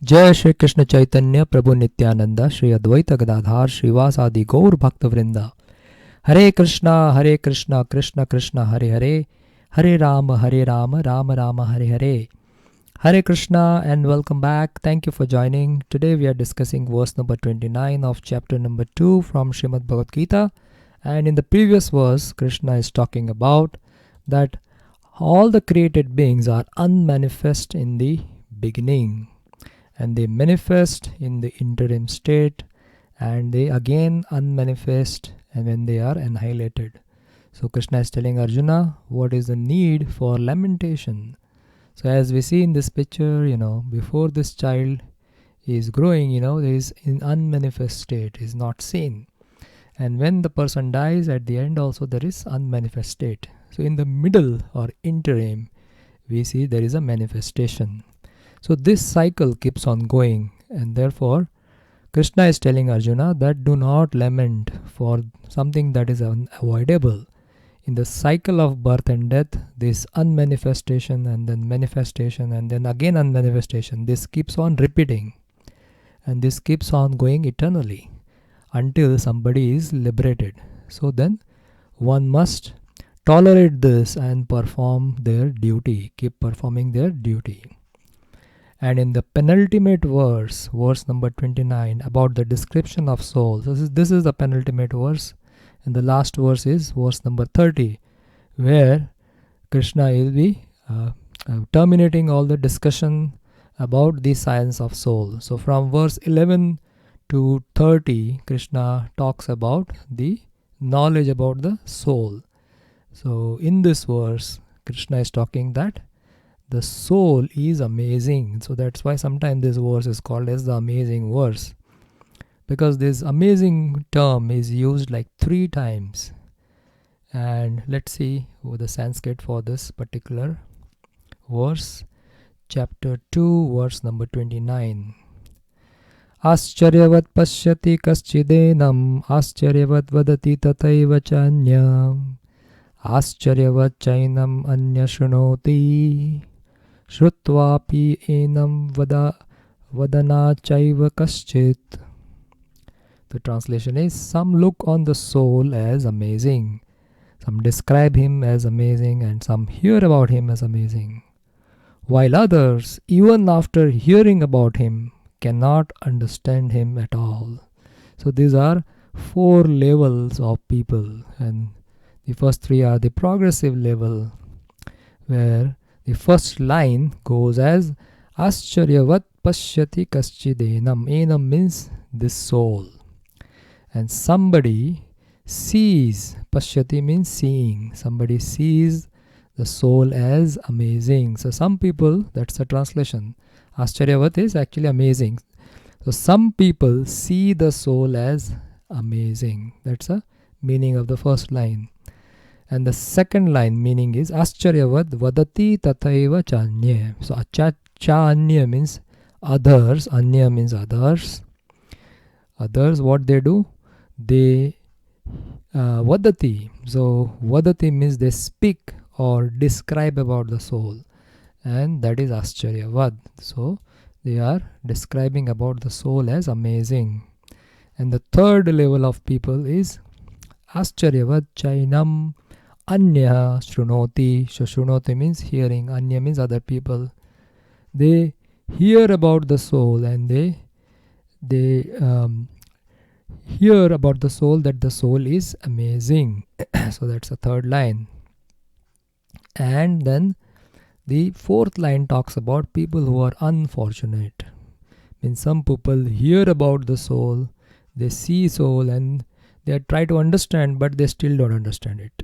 जय श्री कृष्ण चैतन्य प्रभु नित्यानंद श्री अद्वैत गदाधार श्रीवासादि गौर भक्त वृंदा। हरे कृष्णा कृष्ण कृष्ण हरे हरे, हरे Ram Ram Ram Hare Hare. Hare Krishna and welcome back. Thank you for joining. Today we are discussing verse number 29 of chapter number 2 from Srimad Bhagavad Gita. And in the previous verse, Krishna is talking about that all the created beings are unmanifest in the beginning, and they manifest in the interim state, and they again unmanifest and when they are annihilated. So Krishna is telling Arjuna what is the need for lamentation. So as we see in this picture, before this child is growing, there is in unmanifest state, is not seen. And when the person dies, at the end also there is unmanifest state. So in the middle or interim, we see there is a manifestation. So this cycle keeps on going, and therefore Krishna is telling Arjuna that do not lament for something that is unavoidable. In the cycle of birth and death, this unmanifestation and then manifestation and then again unmanifestation, this keeps on repeating, and this keeps on going eternally until somebody is liberated. So then one must tolerate this and perform their duty, keep performing their duty. And in the penultimate verse, verse number 29, about the description of soul. So this is the penultimate verse, and the last verse is verse number 30, where Krishna will be terminating all the discussion about the science of soul. So from verse 11 to 30, Krishna talks about the knowledge about the soul. So in this verse, Krishna is talking that the soul is amazing. So that's why sometimes this verse is called as the amazing verse, because this amazing term is used like 3 times. And let's see the Sanskrit for this particular verse. Chapter 2, verse number 29. Ascharyavat pashyati kaschidenam, ascharyavat vadati tataiva chanyam, ascharyavat chainam anya shrunoti, shrutvapi enam vadana chaiva kaschit. The translation is, some look on the soul as amazing, some describe him as amazing, and some hear about him as amazing, while others, even after hearing about him, cannot understand him at all. So these are 4 levels of people, and the first 3 are the progressive level, where the first line goes as Ascharyavat pashyati kaschidenam. Enam means this soul. And somebody sees, pashyati means seeing. Somebody sees the soul as amazing. So some people, that's the translation. Ascharyavat is actually amazing. So some people see the soul as amazing. That's the meaning of the first line. And the second line meaning is Ascharyavat vadati tataiva chanye. So chanya means others. Anya means others. Others, what they do? They vadati. So vadati means they speak or describe about the soul, and that is Ascharyavat. So they are describing about the soul as amazing. And the third level of people is Ascharyavat chainam anya shrunoti. So shrunoti means hearing, anya means other people. They hear about the soul, and they hear about the soul, that the soul is amazing. So that's the third line. And then the fourth line talks about people who are unfortunate. Means some people hear about the soul, they see soul, and they try to understand, but they still don't understand it.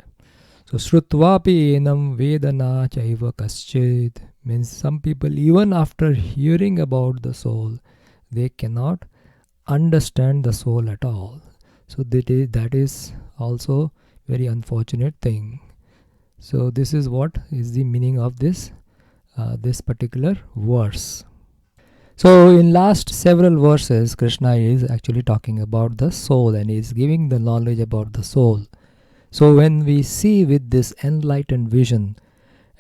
So shrutvapi enam vedana chaiva kaschit means some people, even after hearing about the soul, they cannot understand the soul at all. So that is also very unfortunate thing. So this is what is the meaning of this particular verse. So in last several verses, Krishna is actually talking about the soul, and is giving the knowledge about the soul. So when we see with this enlightened vision,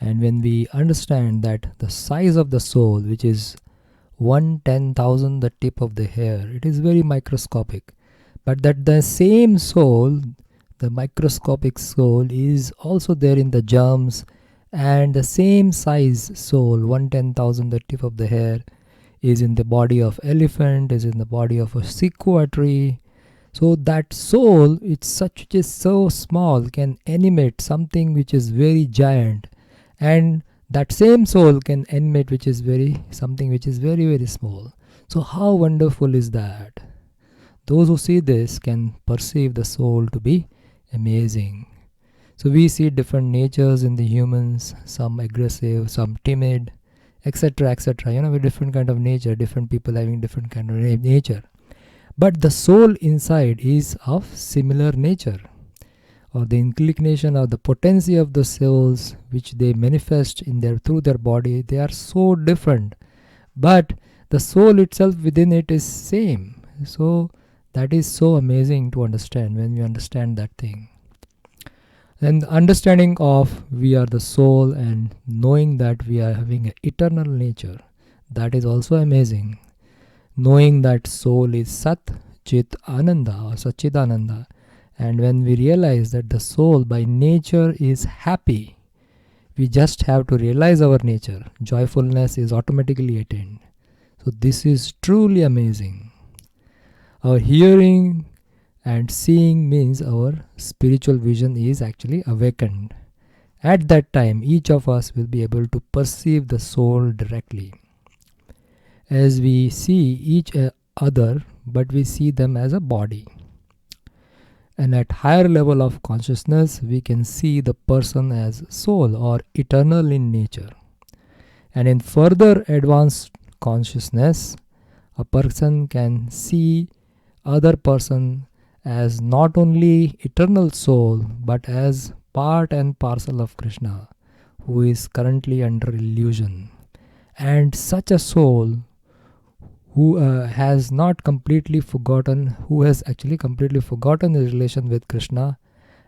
and when we understand that the size of the soul, which is 1/10,000 the tip of the hair. It is very microscopic. But that the same soul, the microscopic soul, is also there in the germs, and the same size soul, 1/10,000 the tip of the hair, is in the body of elephant, is in the body of a sequoia tree. So that soul, it's such just so small, can animate something which is very giant, and that same soul can animate which is very something which is very very small. So how wonderful is that? Those who see this can perceive the soul to be amazing. So we see different natures in the humans, some aggressive, some timid, etc., etc. With different kind of nature, different people having different kind of nature. But the soul inside is of similar nature, or the inclination or the potency of the souls which they manifest in their through their body, they are so different. But the soul itself within it is same. So that is so amazing to understand when we understand that thing. And the understanding of we are the soul and knowing that we are having an eternal nature, that is also amazing. Knowing that soul is Sat Chit Ananda or Satchidananda, and when we realize that the soul by nature is happy, we just have to realize our nature. Joyfulness is automatically attained. So this is truly amazing. Our hearing and seeing means our spiritual vision is actually awakened. At that time, each of us will be able to perceive the soul directly. As we see each other, but we see them as a body. And at higher level of consciousness, we can see the person as soul or eternal in nature. And in further advanced consciousness, a person can see other person as not only eternal soul, but as part and parcel of Krishna, who is currently under illusion. And such a soul who has not completely forgotten, who has actually completely forgotten his relation with Krishna,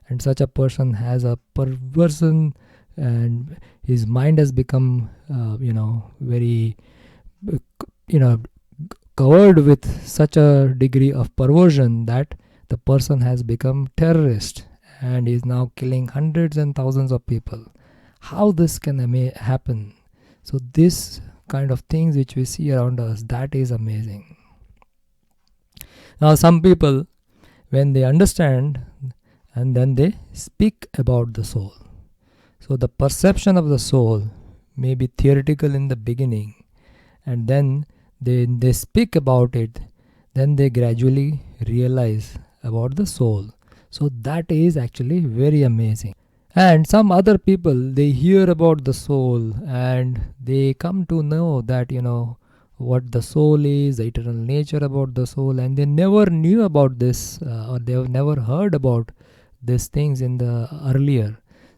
and such a person has a perversion, and his mind has become, very, covered with such a degree of perversion that the person has become terrorist and is now killing hundreds and thousands of people. How this can happen? So this kind of things which we see around us, that is amazing. Now some people, when they understand, and then they speak about the soul. So the perception of the soul may be theoretical in the beginning, and then they speak about it, then they gradually realize about the soul. So that is actually very amazing. And some other people, they hear about the soul and they come to know that, what the soul is, the eternal nature about the soul, and they never knew about this, or they have never heard about these things in the earlier.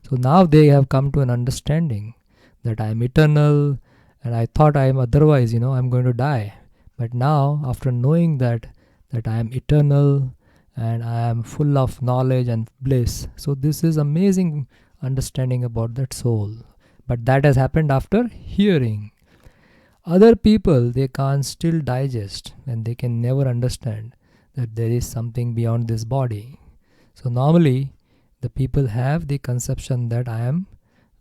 So now they have come to an understanding that I am eternal, and I thought I am otherwise, I'm going to die. But now, after knowing that I am eternal, and I am full of knowledge and bliss. So this is amazing understanding about that soul. But that has happened after hearing. Other people, they can't still digest, and they can never understand that there is something beyond this body. So normally, the people have the conception that I am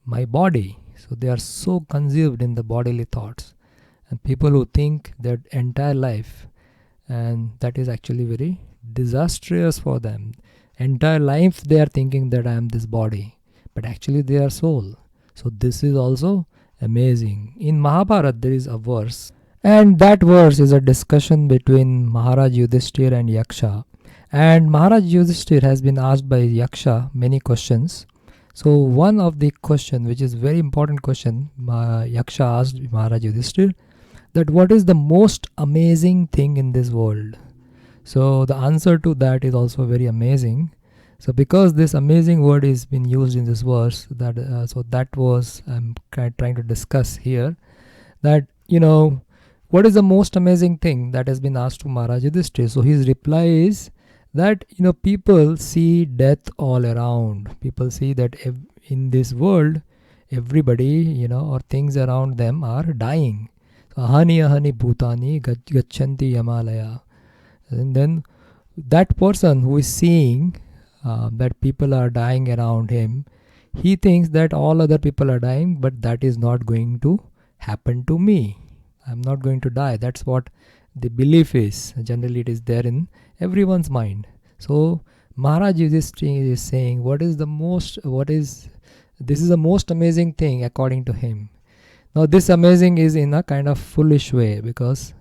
my body. So they are so consumed in the bodily thoughts. And people who think their entire life, and that is actually very disastrous for them. Entire life they are thinking that I am this body, but actually they are soul. So this is also amazing. In Mahabharata there is a verse, and that verse is a discussion between Maharaj Yudhishthir and Yaksha. And Maharaj Yudhishthir has been asked by Yaksha many questions. So one of the question, which is very important question, Yaksha asked Maharaj Yudhishthir, that what is the most amazing thing in this world? So the answer to that is also very amazing. So because this amazing word is been used in this verse, that was I'm trying to discuss here. That what is the most amazing thing that has been asked to Maharaj Yudhishthira. So his reply is that people see death all around. People see that in this world, everybody or things around them are dying. Ahani ahani bhutani gachanti yamalaya. And then that person who is seeing that people are dying around him, he thinks that all other people are dying, but that is not going to happen to me. I'm not going to die. That's what the belief is. Generally, it is there in everyone's mind. So Maharaj is saying, this is the most amazing thing according to him. Now this amazing is in a kind of foolish way, because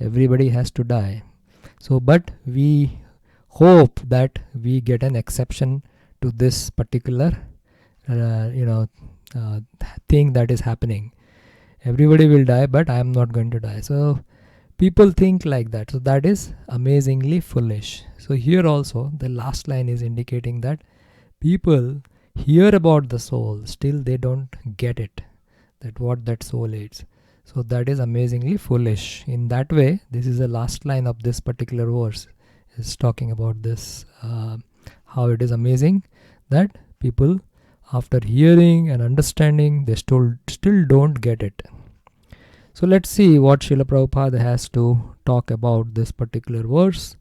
everybody has to die. So, but we hope that we get an exception to this particular thing that is happening. Everybody will die, but I am not going to die. So people think like that. So that is amazingly foolish. So here also the last line is indicating that people hear about the soul, still they don't get it, that what that soul is. So that is amazingly foolish. In that way, this is the last line of this particular verse, is talking about this, how it is amazing that people, after hearing and understanding, they still don't get it. So let's see what Srila Prabhupada has to talk about this particular verse.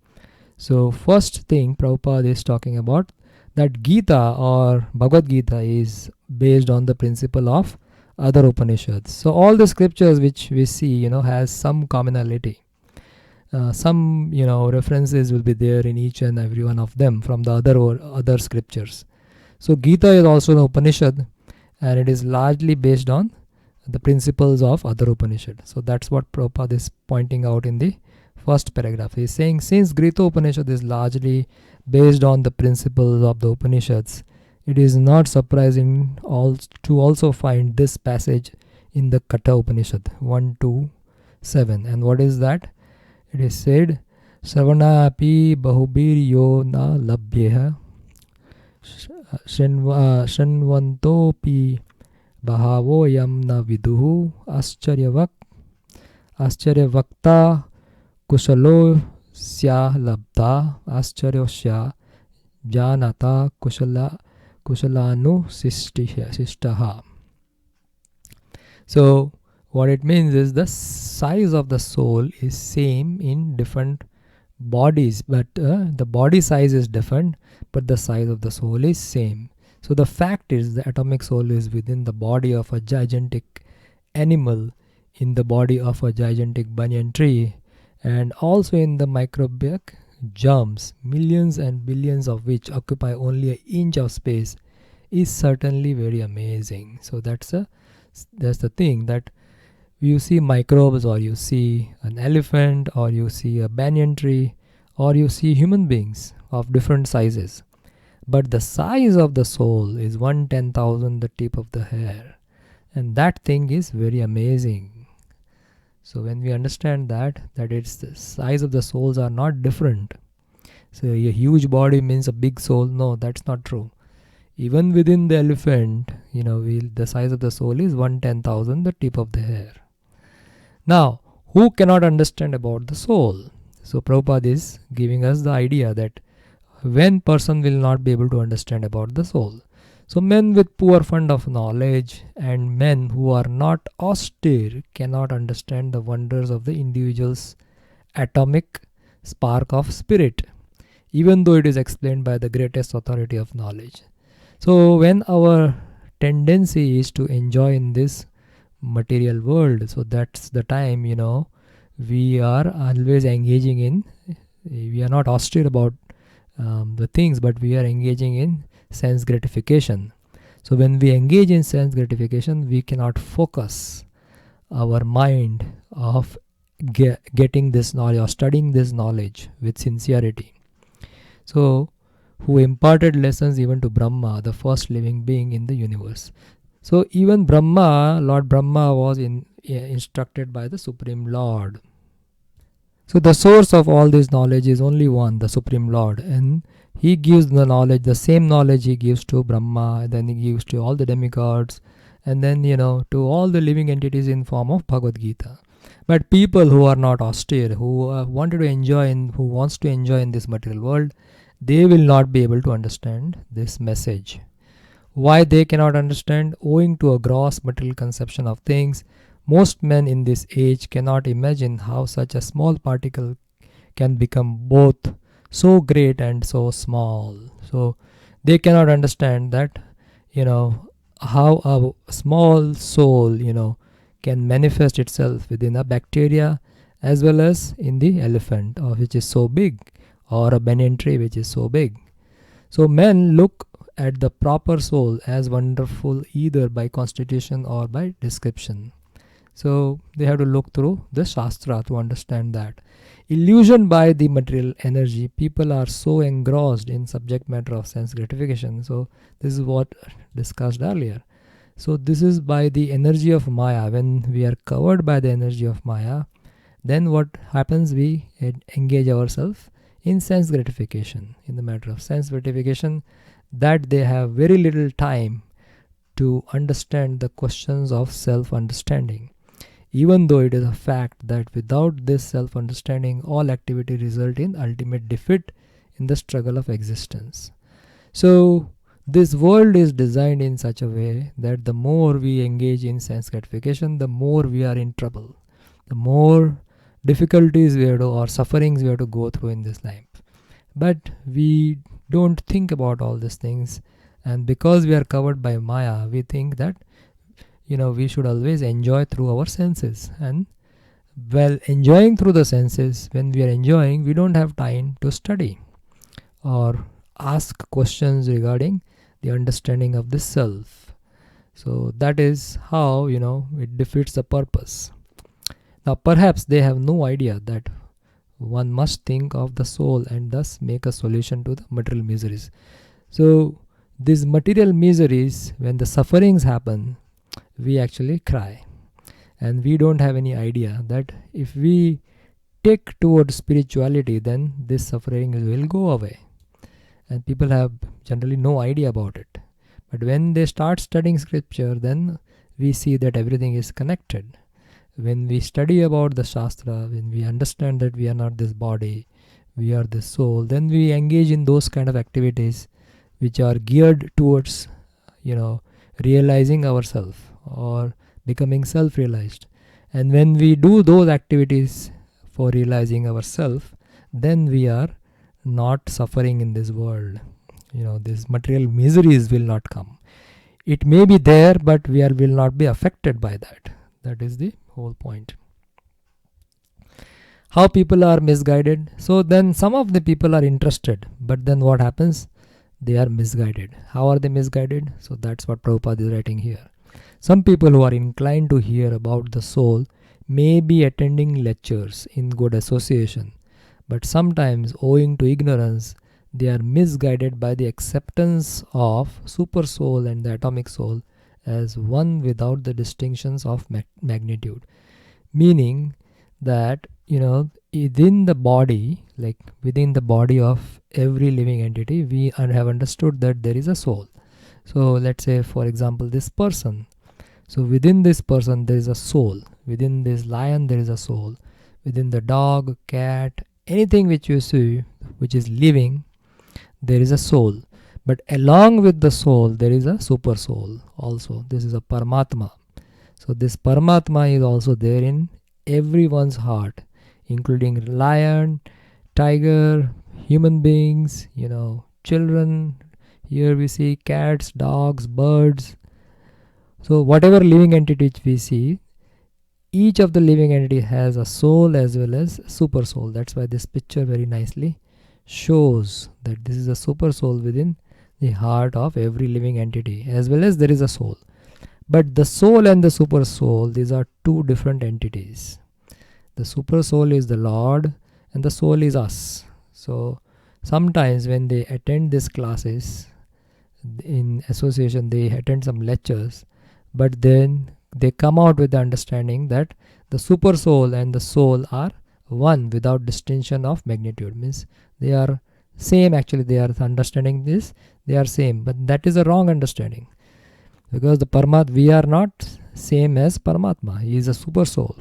So first thing Prabhupada is talking about, that Gita or Bhagavad Gita is based on the principle of other Upanishads. So all the scriptures which we see, has some commonality. Some, references will be there in each and every one of them from the other scriptures. So Gita is also an Upanishad, and it is largely based on the principles of other Upanishad. So that's what Prabhupada is pointing out in the first paragraph. He is saying, since Gita Upanishad is largely based on the principles of the Upanishads, it is not surprising to also find this passage in the Katha Upanishad 1-7. And what is that? It is said, Savana api bahubir yo na labhyeha shanvanto pi bahavo yam na viduhu ascharya kushalo sya labdha ascharya janata kusalanu sistaha. So what it means is the size of the soul is same in different bodies, but the body size is different, but the size of the soul is same. So the fact is the atomic soul is within the body of a gigantic animal, in the body of a gigantic banyan tree, and also in the microbic germs, millions and billions of which occupy only an inch of space, is certainly very amazing. So that's the thing, that you see microbes, or you see an elephant, or you see a banyan tree, or you see human beings of different sizes, but the size of the soul is 1/10,000 the tip of the hair, and that thing is very amazing. So when we understand that it's the size of the souls are not different. So a huge body means a big soul. No, that's not true. Even within the elephant, the size of the soul is 1/10,000 the tip of the hair. Now, who cannot understand about the soul? So Prabhupada is giving us the idea that when person will not be able to understand about the soul. So men with poor fund of knowledge and men who are not austere cannot understand the wonders of the individual's atomic spark of spirit, even though it is explained by the greatest authority of knowledge. So when our tendency is to enjoy in this material world, so that's the time, we are always engaging in, we are not austere about the things, but we are engaging in sense gratification. So when we engage in sense gratification, we cannot focus our mind of getting this knowledge or studying this knowledge with sincerity. So who imparted lessons even to Brahma, the first living being in the universe. So even Lord Brahma was instructed by the Supreme Lord. So the source of all this knowledge is only one, the Supreme Lord, and he gives the knowledge, the same knowledge he gives to Brahma, and then he gives to all the demigods, and then to all the living entities in form of Bhagavad Gita. But people who are not austere, who wanted to enjoy and who wants to enjoy in this material world, they will not be able to understand this message. Why they cannot understand? Owing to a gross material conception of things, Most men in this age cannot imagine how such a small particle can become both so great and so small. So they cannot understand that, how a small soul, can manifest itself within a bacteria as well as in the elephant, which is so big, or a banyan tree, which is so big. So men look at the proper soul as wonderful either by constitution or by description. So they have to look through the Shastra to understand that. Illusioned by the material energy, people are so engrossed in subject matter of sense gratification. So this is what discussed earlier. So this is by the energy of Maya. When we are covered by the energy of Maya, then what happens? We engage ourselves in sense gratification. In the matter of sense gratification, that they have very little time to understand the questions of self-understanding. Even though it is a fact that without this self-understanding, all activity result in ultimate defeat in the struggle of existence. So this world is designed in such a way that the more we engage in sense gratification, the more we are in trouble. The more difficulties we have to, or sufferings we have to go through in this life. But we don't think about all these things, and because we are covered by Maya, we think that we should always enjoy through our senses. And while enjoying through the senses, when we are enjoying, we don't have time to study or ask questions regarding the understanding of the self. So that is how it defeats the purpose. Now perhaps they have no idea that one must think of the soul and thus make a solution to the material miseries. So these material miseries, when the sufferings happen, we actually cry, and we don't have any idea that if we take towards spirituality, then this suffering will go away, and people have generally no idea about it. But when they start studying scripture, then we see that everything is connected. When we study about the Shastra, when we understand that we are not this body, we are this soul, then we engage in those kind of activities which are geared towards realizing ourselves or becoming self-realized. And when we do those activities for realizing ourselves, then we are not suffering in this world. These material miseries will not come. It may be there, but we will not be affected by that. That is the whole point. How people are misguided. So then some of the people are interested, but then what happens? They are misguided. How are they misguided? So that's what Prabhupada is writing here. Some people who are inclined to hear about the soul may be attending lectures in good association, but sometimes owing to ignorance, they are misguided by the acceptance of super soul and the atomic soul as one without the distinctions of magnitude. Meaning that, within the body, like within the body of every living entity, we have understood that there is a soul. So let's say, for example, this person. So within this person, there is a soul. Within this lion, there is a soul. Within the dog, cat, anything which you see, which is living, there is a soul. But along with the soul, there is a super soul also. This is a Paramatma. So this Paramatma is also there in everyone's heart, including lion, tiger, human beings, children. Here we see cats, dogs, birds. So whatever living entity we see, each of the living entity has a soul as well as super soul. That's why this picture very nicely shows that this is a super soul within the heart of every living entity, as well as there is a soul. But the soul and the super soul, these are two different entities. The super soul is the Lord and the soul is us. So sometimes when they attend these classes in association, they attend some lectures, but then they come out with the understanding that the super soul and the soul are one without distinction of magnitude. Means they are same. Actually they are understanding this, they are same, but that is a wrong understanding, because the Paramatma, we are not same as Paramatma. He is a super soul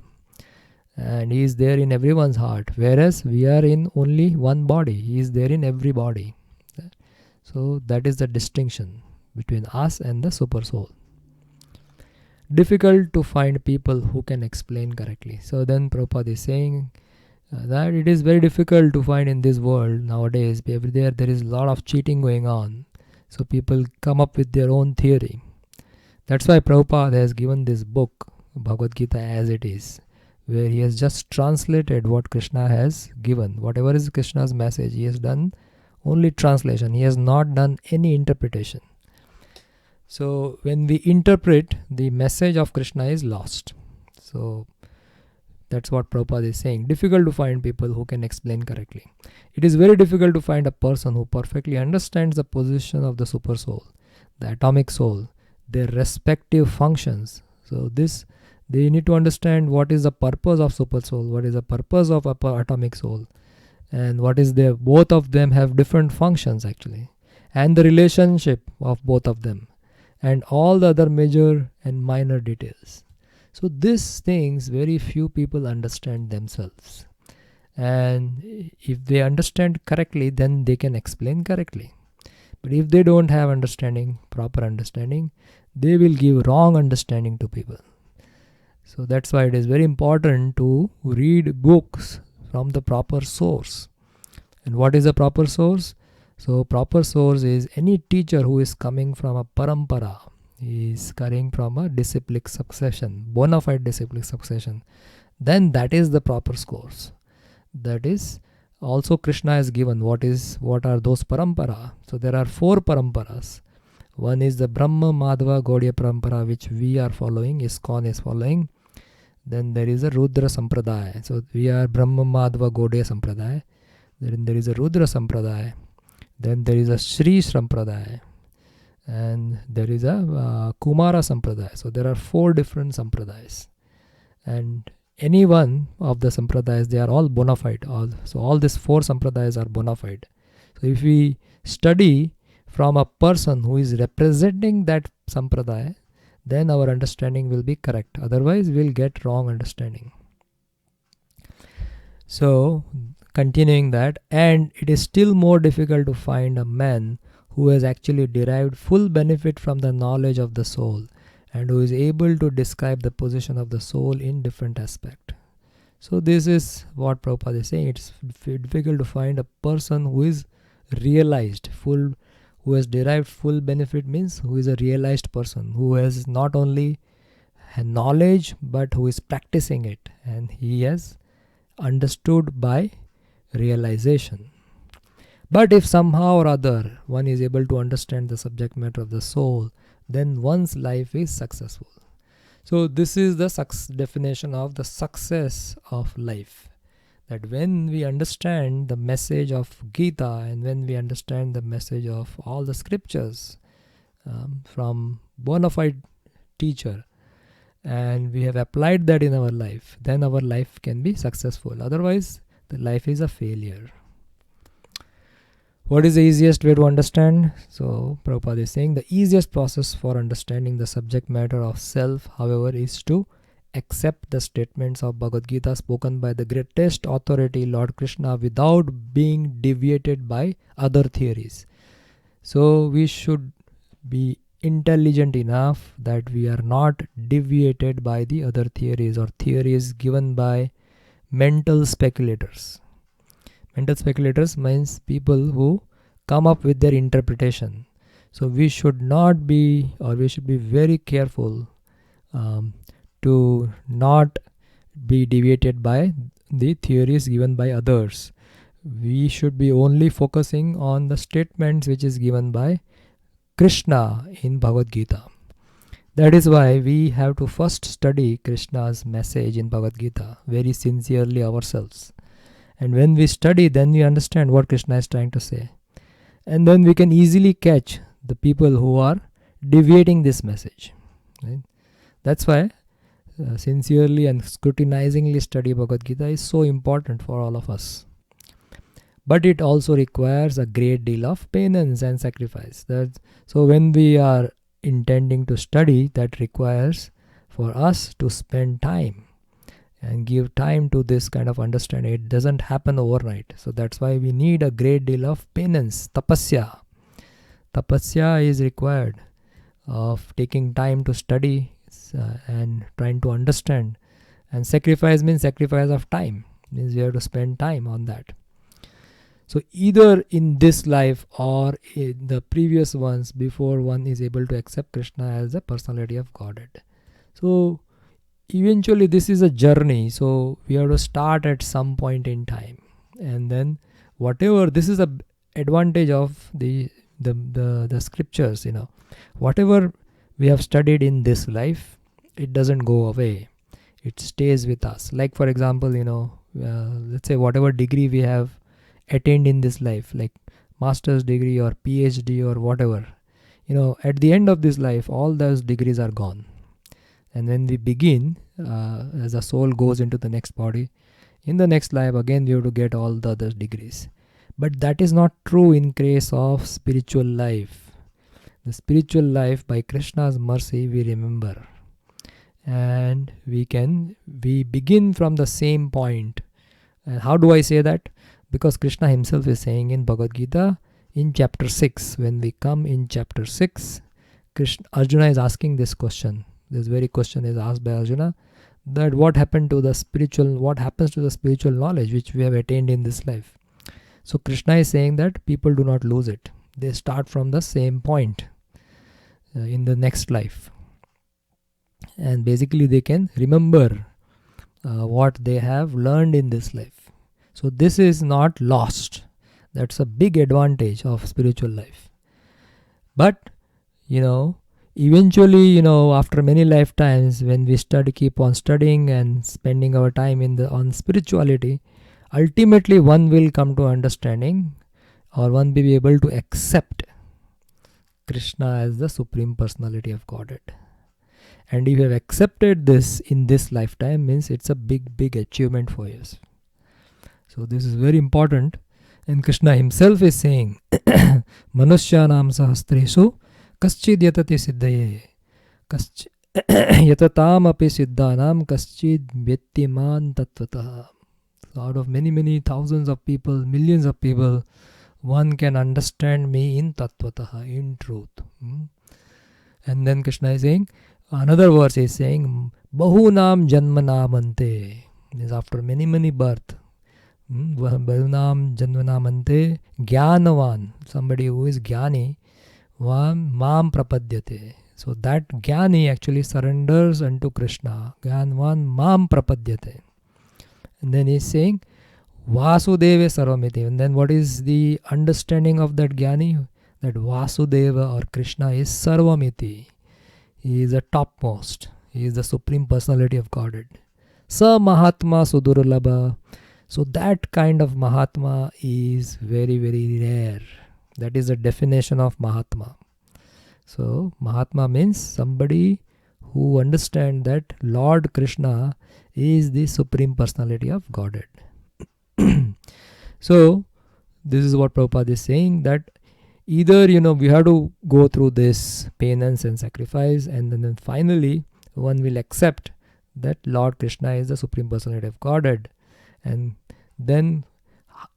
and he is there in everyone's heart, whereas we are in only one body. He is there in every body. So that is the distinction between us and the super soul. difficult to find people who can explain correctly. So then Prabhupada is saying that it is very difficult to find in this world nowadays. There is a lot of cheating going on. So people come up with their own theory. That's why Prabhupada has given this book, Bhagavad Gita as it is, where he has just translated what Krishna has given. Whatever is Krishna's message, he has done only translation. He has not done any interpretation. So when we interpret, the message of Krishna is lost. So that's what Prabhupada is saying. Difficult to find people who can explain correctly. It is very difficult to find a person who perfectly understands the position of the super soul, the atomic soul, their respective functions. So they need to understand what is the purpose of super soul, what is the purpose of atomic soul, and what is their, both of them have different functions actually, and the relationship of both of them, and all the other major and minor details. So these things very few people understand themselves, and if they understand correctly, then they can explain correctly. But if they don't have understanding, proper understanding, they will give wrong understanding to people. So that's why it is very important to read books from the proper source. And what is a proper source? So proper source is any teacher who is coming from a parampara. He is coming from a disciplic succession, bona fide disciplic succession. Then that is the proper source. That is also Krishna has given what are those parampara. So there are 4 paramparas. One is the Brahma Madhava Gaudiya parampara, which we are following, ISKCON is following. Then there is a Rudra Sampradaya. So we are Brahma Madhava Gaudiya Sampradaya. Then there is a Rudra Sampradaya. Then there is a Shri Sampradaya. And there is a Kumara Sampradaya. So there are 4 different Sampradayas. And any one of the Sampradayas, they are all bona fide. So all these 4 Sampradayas are bona fide. So if we study from a person who is representing that Sampradaya, then our understanding will be correct. Otherwise, we'll get wrong understanding. So, continuing that, and it is still more difficult to find a man who has actually derived full benefit from the knowledge of the soul and who is able to describe the position of the soul in different aspects. So, this is what Prabhupada is saying. It's difficult to find a person who is realized, who has derived full benefit, means who is a realized person, who has not only knowledge but who is practicing it, and he has understood by realization. But if somehow or other one is able to understand the subject matter of the soul, then one's life is successful. So this is the definition of the success of life. That when we understand the message of Gita and when we understand the message of all the scriptures from bona fide teacher, and we have applied that in our life, then our life can be successful. Otherwise, the life is a failure. What is the easiest way to understand? So Prabhupada is saying the easiest process for understanding the subject matter of self, however, is to accept the statements of Bhagavad Gita spoken by the greatest authority, Lord Krishna, without being deviated by other theories. So we should be intelligent enough that we are not deviated by the other theories or theories given by mental speculators. Mental speculators means people who come up with their interpretation. So we should not be, or we should be very careful to not be deviated by the theories given by others. We should be only focusing on the statements which is given by Krishna in Bhagavad Gita. That is why we have to first study Krishna's message in Bhagavad Gita very sincerely ourselves. And when we study, then we understand what Krishna is trying to say. And then we can easily catch the people who are deviating this message. Right? That's why sincerely and scrutinizingly study Bhagavad Gita is so important for all of us. But it also requires a great deal of penance and sacrifice. So when we are intending to study, that requires for us to spend time and give time to this kind of understanding. It doesn't happen overnight. So that's why we need a great deal of penance, tapasya. Tapasya is required of taking time to study and trying to understand. And sacrifice means sacrifice of time, means you have to spend time on that. So either in this life or in the previous ones before one is able to accept Krishna as the personality of Godhead. So eventually this is a journey, so we have to start at some point in time, and then whatever, this is a advantage of the scriptures, whatever we have studied in this life, it doesn't go away, it stays with us. Like for example, let's say whatever degree we have attained in this life, like master's degree or PhD or whatever, at the end of this life all those degrees are gone. And when we begin, as the soul goes into the next body, in the next life again we have to get all the other degrees. But that is not true in case of spiritual life. The spiritual life, by Krishna's mercy, we remember, and we begin from the same point. And how do I say that? Because Krishna himself is saying in Bhagavad Gita in chapter 6, when we come in chapter 6, Arjuna is asking this question. This very question is asked by Arjuna, that what happens to the spiritual knowledge which we have attained in this life. So Krishna is saying that people do not lose it. They start from the same point in the next life. And basically they can remember what they have learned in this life. So this is not lost. That's a big advantage of spiritual life. But, eventually, after many lifetimes, when we keep on studying and spending our time on spirituality, ultimately one will come to understanding, or one will be able to accept Krishna as the Supreme Personality of Godhead. And if you have accepted this in this lifetime, means it's a big achievement for you. So this is very important. And Krishna himself is saying, Manushyanam sahastresu kaschid yatati siddhaye yatatam api siddhanam kaschid vyettiman tatvatah. So out of many thousands of people, millions of people, one can understand me in tatvatah, in truth. And then Krishna is saying, another verse is saying, Bahunam janmanamante, means after many birth. Bahunam janmanamante jnanavan, somebody who is jnani, mam prapadyate. So that jnani actually surrenders unto Krishna. Jnanavan mam prapadyate. And then he is saying, Vasudeva sarvamiti. And then what is the understanding of that jnani? That Vasudeva or Krishna is sarvamiti. He is the topmost. He is the Supreme Personality of Godhead. Sa Mahatma Sudurlabha. So that kind of Mahatma is very rare. That is the definition of Mahatma. So Mahatma means somebody who understands that Lord Krishna is the Supreme Personality of Godhead. So this is what Prabhupada is saying, that either we have to go through this penance and sacrifice, and then finally one will accept that Lord Krishna is the Supreme Personality of Godhead. And then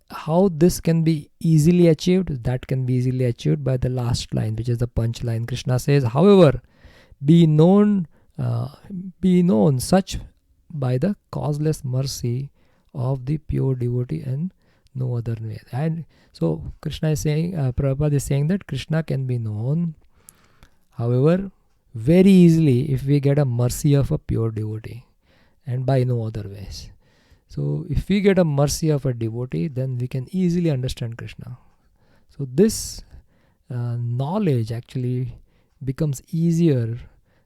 how this can be easily achieved? That can be easily achieved by the last line, which is the punch line. Krishna says, however, be known such by the causeless mercy of the pure devotee and no other way. And so Krishna is saying, Prabhupada is saying that Krishna can be known, however, very easily if we get a mercy of a pure devotee, and by no other ways. So if we get a mercy of a devotee, then we can easily understand Krishna. So this knowledge actually becomes easier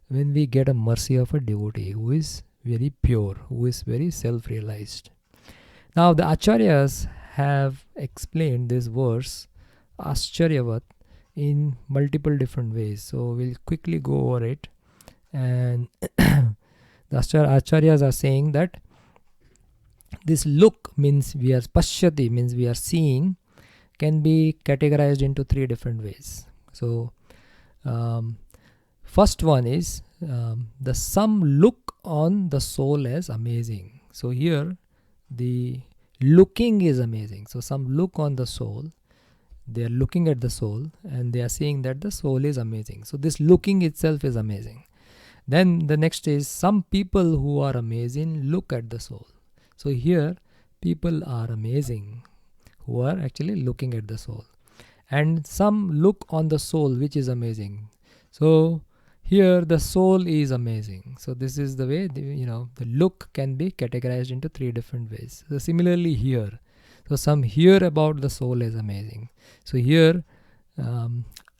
when we get a mercy of a devotee who is very pure, who is very self-realized. Now the Acharyas have explained this verse Ascharyavat in multiple different ways. So we'll quickly go over it. And the Acharyas are saying that this look means we are pashyati, means we are seeing, can be categorized into three different ways. So first one is the some look on the soul as amazing. So here the looking is amazing. So some look on the soul, they are looking at the soul and they are saying that the soul is amazing. So this looking itself is amazing. Then the next is some people who are amazing look at the soul. So here people are amazing who are actually looking at the soul, and some look on the soul, which is amazing. So here the soul is amazing. So this is the way the look can be categorized into three different ways. So similarly here, so some hear about the soul is amazing. So here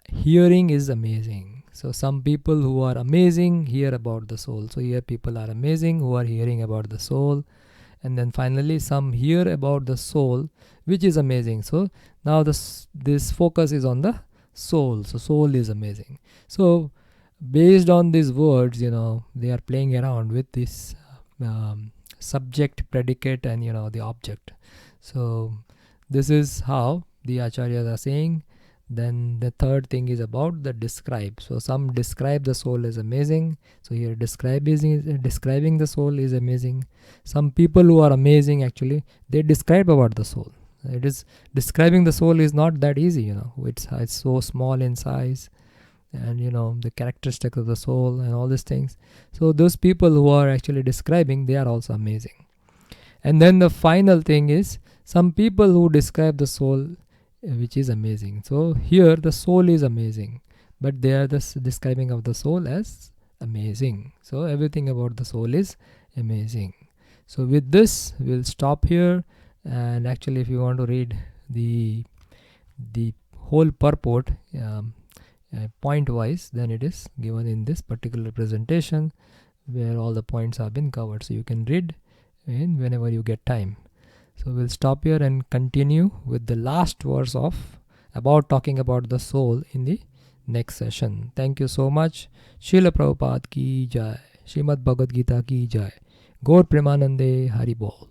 hearing is amazing. So some people who are amazing hear about the soul. So here people are amazing who are hearing about the soul. And then finally some hear about the soul, which is amazing. So now this focus is on the soul. So soul is amazing. So based on these words, they are playing around with this subject, predicate, and the object. So this is how the acharyas are saying. Then the third thing is about the describe. So some describe the soul as amazing. So here describing the soul is amazing. Some people who are amazing, actually they describe about the soul. It is describing the soul is not that easy. It's so small in size, and the characteristic of the soul and all these things. So those people who are actually describing, they are also amazing. And then the final thing is some people who describe the soul, which is amazing. So here the soul is amazing, but they are describing of the soul as amazing. So everything about the soul is amazing. So with this we'll stop here, and actually if you want to read the whole purport point wise, then it is given in this particular presentation where all the points have been covered. So you can read whenever you get time. So we'll stop here and continue with the last verse talking about the soul in the next session. Thank you so much. Srila Prabhupada ki jai. Srimad Bhagavad Gita ki jai. Gaur Premanande Hari Bol.